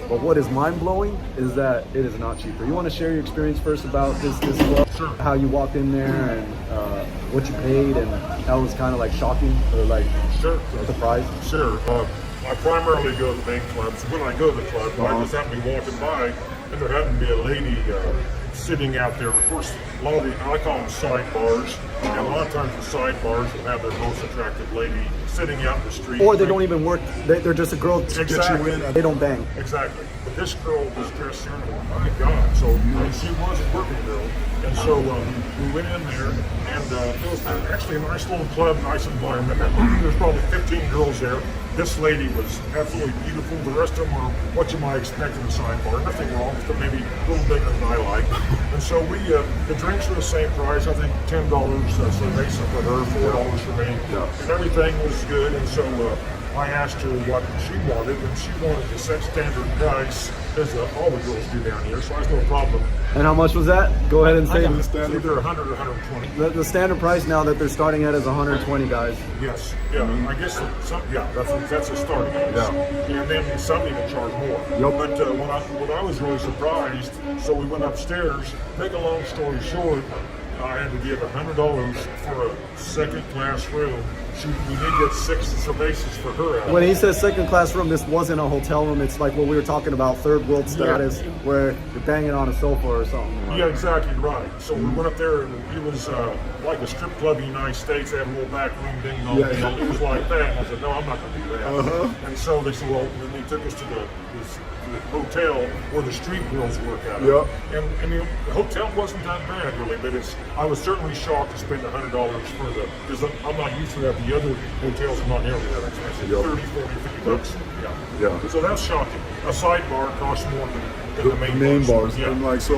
But what is mind-blowing is that it is not cheaper. You want to share your experience first about this club? Sure. How you walked in there and what you paid, and that was kind of like shocking or like a surprise? Sure. I primarily go to the main clubs. When I go to the club, I just happen to be walking by, and there happened to be a lady sitting out there. Of course, a lot of the, I call them sidebars, and a lot of times the sidebars will have their most attractive lady sitting out in the street. Or they don't even work. They're just a girl to get Exactly. you in. They don't bang. Exactly. But this girl was dressed certain. My God. So she was a working girl. And so we went in there, and it was actually a nice little club, nice environment. There's probably 15 girls there. This lady was absolutely beautiful. The rest of them were what you might expect in a sidebar. Nothing wrong, but maybe a little bigger than I like. And so the drinks were the same price. I think $10 cerveza for her, $4 for me. Yeah. And everything was good. And so I asked her what she wanted, and she wanted the set standard price, as all the girls do down here, so I have no problem. And how much was that? Go ahead and say I the got standard. either 100 or 120. The standard price now that they're starting at is 120, guys. Yes, yeah, I guess that's a starting price. Yeah. And then some even charge more. Yep. But when I was really surprised, so we went upstairs. Make a long story short, I had to give $100 for a second-class room. We did get 6 cervezas for her. When he says second class room, this wasn't a hotel room. It's like what we were talking about, third world status, where you're banging on a sofa or something. Right? Yeah, exactly right. So we went up there, and it was like a strip club in the United States. They had a little back room, ding dong. It was like that. And I said, no, I'm not going to do that. And so they said, well, then they took us to the hotel where the street girls work out of. And the hotel wasn't that bad really, but I was certainly shocked to spend $100 for because I'm not used to that. The other hotels are not nearly that expensive. 30, 40, 50 bucks. Yeah. So that's shocking. A sidebar costs more than the main bars. Yeah. And like so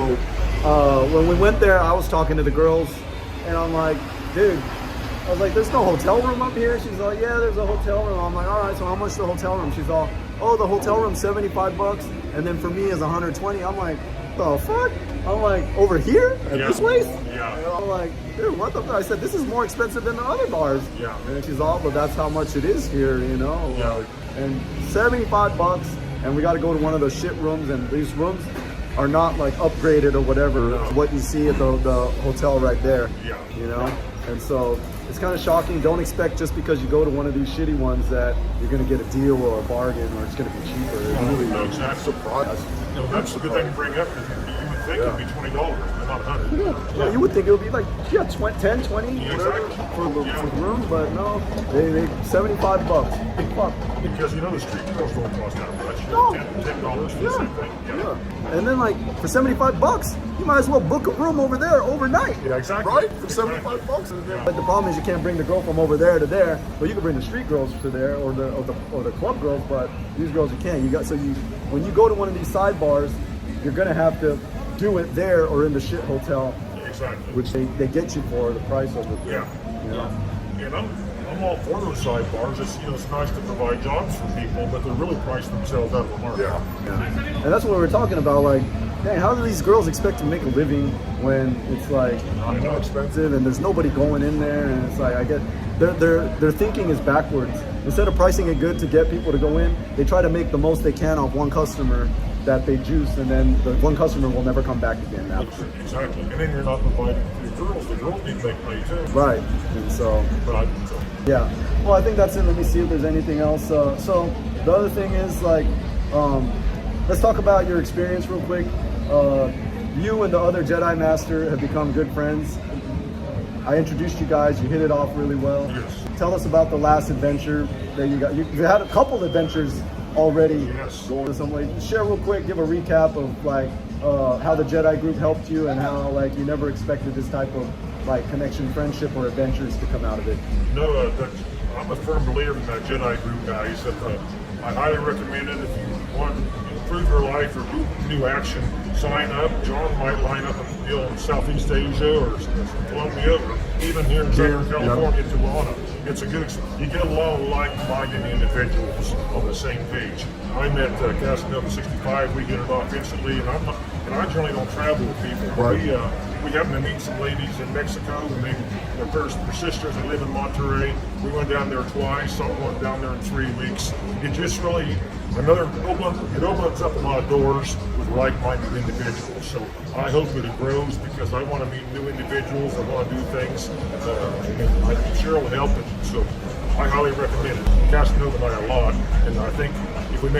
when we went there, I was talking to the girls, and I'm like, dude, I was like, there's no hotel room up here. She's like, yeah, there's a hotel room. I'm like, all right, so how much is the hotel room? She's all, oh, the hotel room's $75, and then for me is 120. I'm like, the fuck? I'm like, over here at this place? Yeah. And I'm like, dude, what the fuck? I said, this is more expensive than the other bars. Yeah. And she's all, but that's how much it is here, you know? Yeah. Like, and $75, and we got to go to one of those shit rooms, and these rooms are not like upgraded or whatever. No. What you see at the hotel right there. Yeah. You know? And so it's kind of shocking. Don't expect just because you go to one of these shitty ones that you're going to get a deal or a bargain or it's going to be cheaper. It's really That's surprised. That's a good thing to bring up because you would think it'd be $20, but not $100. Yeah, you would think it would be like 10, 20 Exactly. for the room, but no, they $75. Big fuck. Because the street girls don't cost that much. No. $10 for the same thing. Yeah. And then like for $75, you might as well book a room over there overnight. Yeah, exactly. Right? For $75. But the problem is you can't bring the girl from over there to there. But you can bring the street girls to there or the club girls. But these girls you can't. When you go to one of these sidebars, you're gonna have to do it there or in the shit hotel, Exactly. which they get you for the price of it. Yeah. You know? And I'm all for those sidebars. It's nice to provide jobs for people, but they're really pricing themselves out of the market. Yeah. And that's what we were talking about. Like, dang, how do these girls expect to make a living when it's like expensive and there's nobody going in there? And it's like I get their thinking is backwards. Instead of pricing it good to get people to go in, they try to make the most they can off one customer that they juice, and then the one customer will never come back again. Exactly. And then you're not providing for the girls. The girls need to make money too. Right. And so. Yeah. Well, I think that's it. Let me see if there's anything else. So the other thing is like, let's talk about your experience real quick. You and the other Jedi Master have become good friends. I introduced you guys. You hit it off really well. Yes. Tell us about the last adventure that you got. You had a couple adventures already. Yes. Going some way. Share real quick. Give a recap of like how the Jedi group helped you and how like you never expected this type of like connection, friendship, or adventures to come out of it. No, I'm a firm believer in that Jedi group, guys. That I highly recommend it if you want to improve your life or do new action. Sign up. John might line up a deal in Southeast Asia or Colombia, or even here in Southern California, Tijuana. It's a good. You get a lot of like-minded individuals on the same page. I met Casanova 65. We get it off instantly, and I generally don't travel with people. But we happened to meet some ladies in Mexico, and their sisters that live in Monterrey. We went down there twice. Some went down there in 3 weeks. It just really it opens up a lot of doors with like-minded individuals. So I hope that it grows because I want to meet new individuals. I want to do things. I'm sure it'll help it. So I highly recommend it. Casanova and I a lot, and I think if we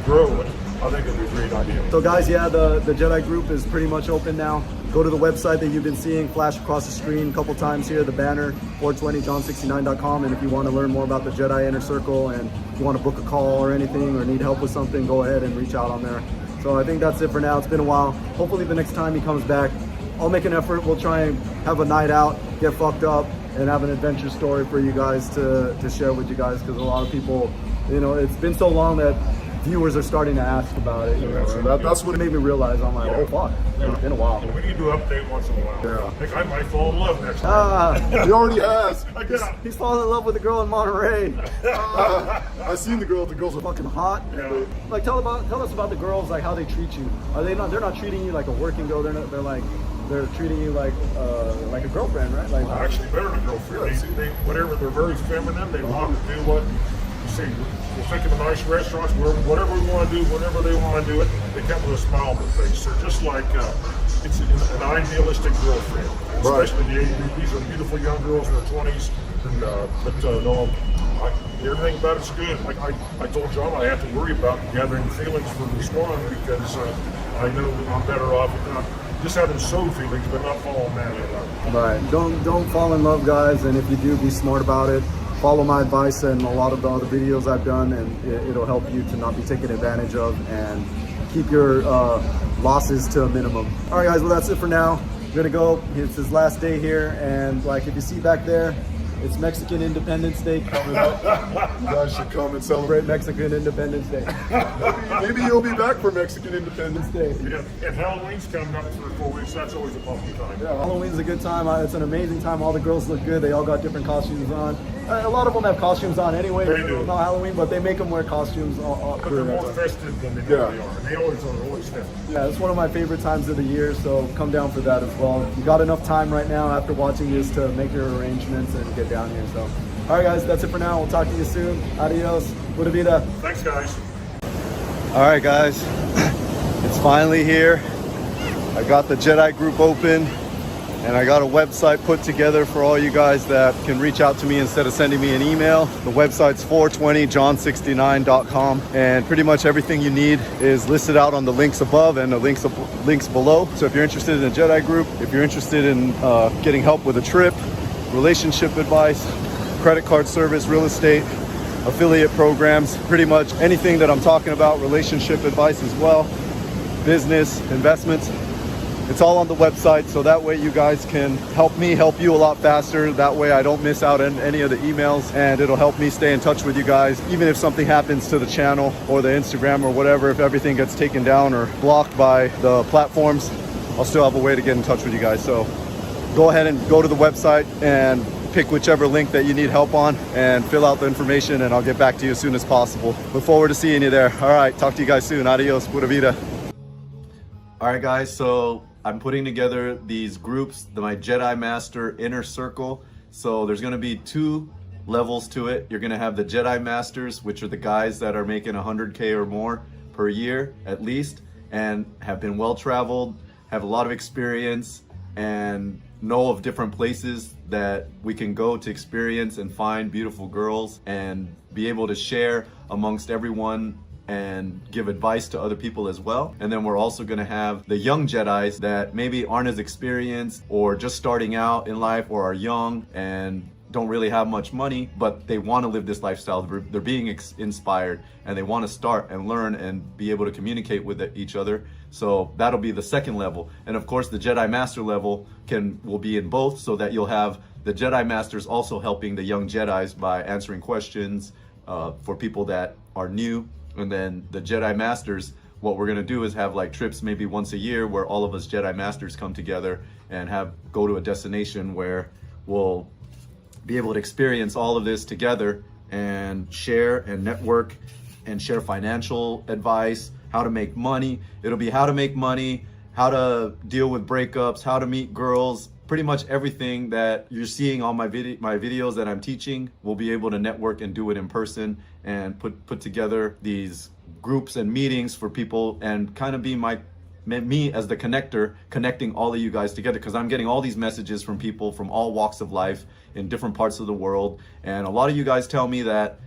grow it, I think it'd be a great idea. So guys, yeah, the Jedi group is pretty much open now. Go to the website that you've been seeing flash across the screen a couple times here, the banner, 420john69.com. And if you want to learn more about the Jedi Inner Circle and you want to book a call or anything or need help with something, go ahead and reach out on there. So I think that's it for now. It's been a while. Hopefully the next time he comes back, I'll make an effort. We'll try and have a night out, get fucked up, and have an adventure story for you guys to share with you guys, because a lot of people, it's been so long that viewers are starting to ask about it. So that's what It made me realize, I'm like, oh fuck, it's been a while. We need to update once in a while. Yeah. I think I might fall in love next time. he already has. He's falling in love with a girl in Monterey. I seen the girl. The girls are Fucking hot. Yeah. Like tell us about the girls, like how they treat you. They're not treating you like a working girl. They're treating you like a girlfriend, right? Like Actually, better than a girlfriend. They're very feminine. They want to do what you see. We'll take them to nice restaurants, whatever we want to do, whenever they want to do it. They come with a smile on their face. They're just like it's an idealistic girlfriend. Especially these are beautiful young girls in their 20s. No, everything about it's good. Like I told John, I have to worry about gathering feelings for this one because I know I'm better off without just having soul feelings, but not falling madly in love. right. Don't fall in love, guys. And if you do, be smart about it. Follow my advice and a lot of the other videos I've done, and it'll help you to not be taken advantage of and keep your losses to a minimum. All right, guys. Well, that's it for now. We're gonna go. It's his last day here, and like if you see back there, it's Mexican Independence Day coming up. You guys should come and celebrate. Mexican Independence Day. Maybe you'll be back for Mexican Independence Day. Yeah, and Halloween's coming up for 4 weeks. That's always a pumpkin time. Yeah, Halloween's a good time. It's an amazing time. All the girls look good. They all got different costumes on. A lot of them have costumes on anyway. They do. Not Halloween, but they make them wear costumes. But they're more festive than they normally are. And they always festive. Yeah, it's one of my favorite times of the year, so come down for that as well. You got enough time right now after watching this to make your arrangements and get down here. So, all right, guys, that's it for now. We'll talk to you soon. Adios. Pura vida. Thanks, guys. All right, guys, it's finally here. I got the Jedi group open. And I got a website put together for all you guys that can reach out to me instead of sending me an email. The website's 420john69.com, and pretty much everything you need is listed out on the links above and the links below. So if you're interested in a Jedi group, if you're interested in getting help with a trip, relationship advice, credit card service, real estate, affiliate programs, pretty much anything that I'm talking about, relationship advice as well, business, investments, it's all on the website, so that way you guys can help me help you a lot faster. That way I don't miss out on any of the emails, and it'll help me stay in touch with you guys. Even if something happens to the channel or the Instagram or whatever, if everything gets taken down or blocked by the platforms, I'll still have a way to get in touch with you guys. So go ahead and go to the website and pick whichever link that you need help on and fill out the information, and I'll get back to you as soon as possible. Look forward to seeing you there. All right, talk to you guys soon. Adios, pura vida. All right, guys, so I'm putting together these groups, my Jedi Master Inner Circle. So there's gonna be 2 levels to it. You're gonna have the Jedi Masters, which are the guys that are making 100K or more per year at least, and have been well-traveled, have a lot of experience, and know of different places that we can go to experience and find beautiful girls and be able to share amongst everyone and give advice to other people as well. And then we're also going to have the young Jedis that maybe aren't as experienced or just starting out in life, or are young and don't really have much money, but they want to live this lifestyle. They're being inspired, and they want to start and learn and be able to communicate with each other. So that'll be the second level. And of course the Jedi Master level will be in both, so that you'll have the Jedi Masters also helping the young Jedis by answering questions for people that are new. And then the Jedi Masters, what we're gonna do is have like trips maybe once a year where all of us Jedi Masters come together and go to a destination where we'll be able to experience all of this together and share and network and share financial advice, how to make money. It'll be how to make money, how to deal with breakups, how to meet girls. Pretty much everything that you're seeing on my videos that I'm teaching, we'll be able to network and do it in person, and put together these groups and meetings for people, and kind of be me as the connector, connecting all of you guys together, because I'm getting all these messages from people from all walks of life in different parts of the world. And a lot of you guys tell me that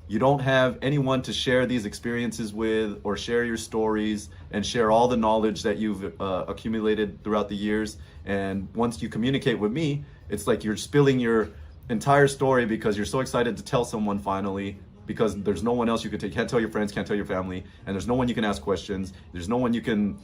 you don't have anyone to share these experiences with, or share your stories and share all the knowledge that you've accumulated throughout the years. And once you communicate with me, it's like you're spilling your entire story because you're so excited to tell someone finally, because there's no one else you can can't tell your friends, can't tell your family, and there's no one you can ask questions. There's no one you can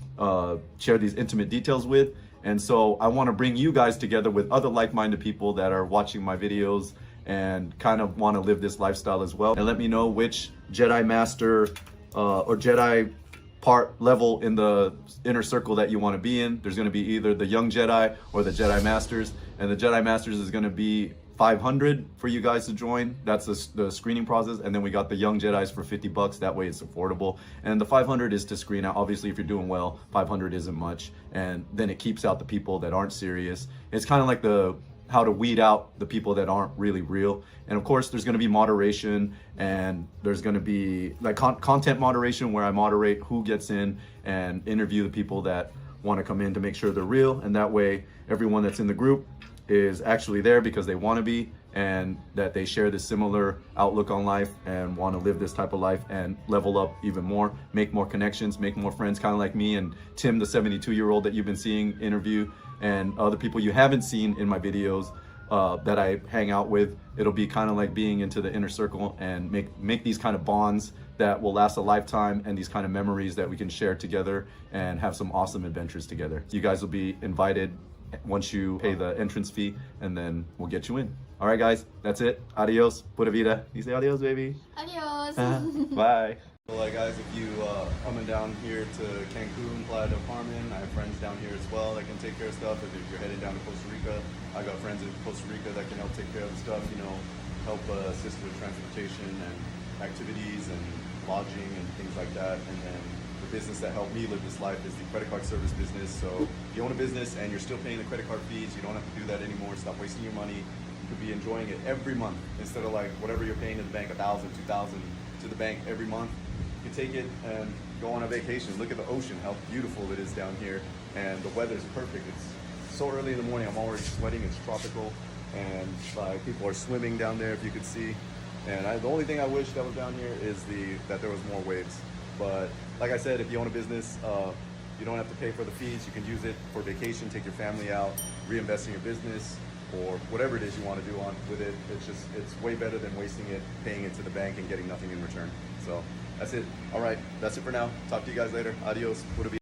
share these intimate details with. And so I want to bring you guys together with other like-minded people that are watching my videos and kind of want to live this lifestyle as well. And let me know which Jedi Master or Jedi part level in the inner circle that you want to be in. There's going to be either the young Jedi or the Jedi Masters, and the Jedi Masters is going to be 500 for you guys to join. That's the screening process. And then we got the young Jedis for $50. That way it's affordable. And the 500 is to screen out. Obviously, if you're doing well, 500 isn't much. And then it keeps out the people that aren't serious. It's kind of like how to weed out the people that aren't really real. And of course, there's going to be moderation, and there's going to be like content moderation, where I moderate who gets in and interview the people that want to come in to make sure they're real. And that way, everyone that's in the group is actually there because they want to be, and that they share this similar outlook on life and want to live this type of life and level up even more, make more connections, make more friends, kind of like me and Tim, the 72-year-old that you've been seeing interview, and other people you haven't seen in my videos that I hang out with. It'll be kind of like being into the inner circle and make these kind of bonds that will last a lifetime, and these kind of memories that we can share together and have some awesome adventures together. You guys will be invited once you pay the entrance fee, and then we'll get you in. All right, guys, that's it. Adios, pura vida. You say adios, baby. Adios. Bye. Well, guys, if you coming down here to Cancun, Playa del Carmen, I have friends down here as well that can take care of stuff. If you're headed down to Costa Rica, I got friends in Costa Rica that can help take care of the stuff, help assist with transportation and activities and lodging and things like that. And then the business that helped me live this life is the credit card service business. So if you own a business and you're still paying the credit card fees, you don't have to do that anymore. Stop wasting your money. You could be enjoying it every month instead of like whatever you're paying to the bank, $1,000, $2,000 to the bank every month. You can take it and go on a vacation. Look at the ocean, how beautiful it is down here, and the weather is perfect. It's so early in the morning. I'm already sweating. It's tropical, and like people are swimming down there, if you could see. And the only thing I wish that was down here is that there was more waves. But like I said, if you own a business, you don't have to pay for the fees. You can use it for vacation, take your family out, reinvest in your business, or whatever it is you want to do with it. It's way better than wasting it, paying it to the bank and getting nothing in return. So that's it. All right, that's it for now. Talk to you guys later. Adios. Pura vida.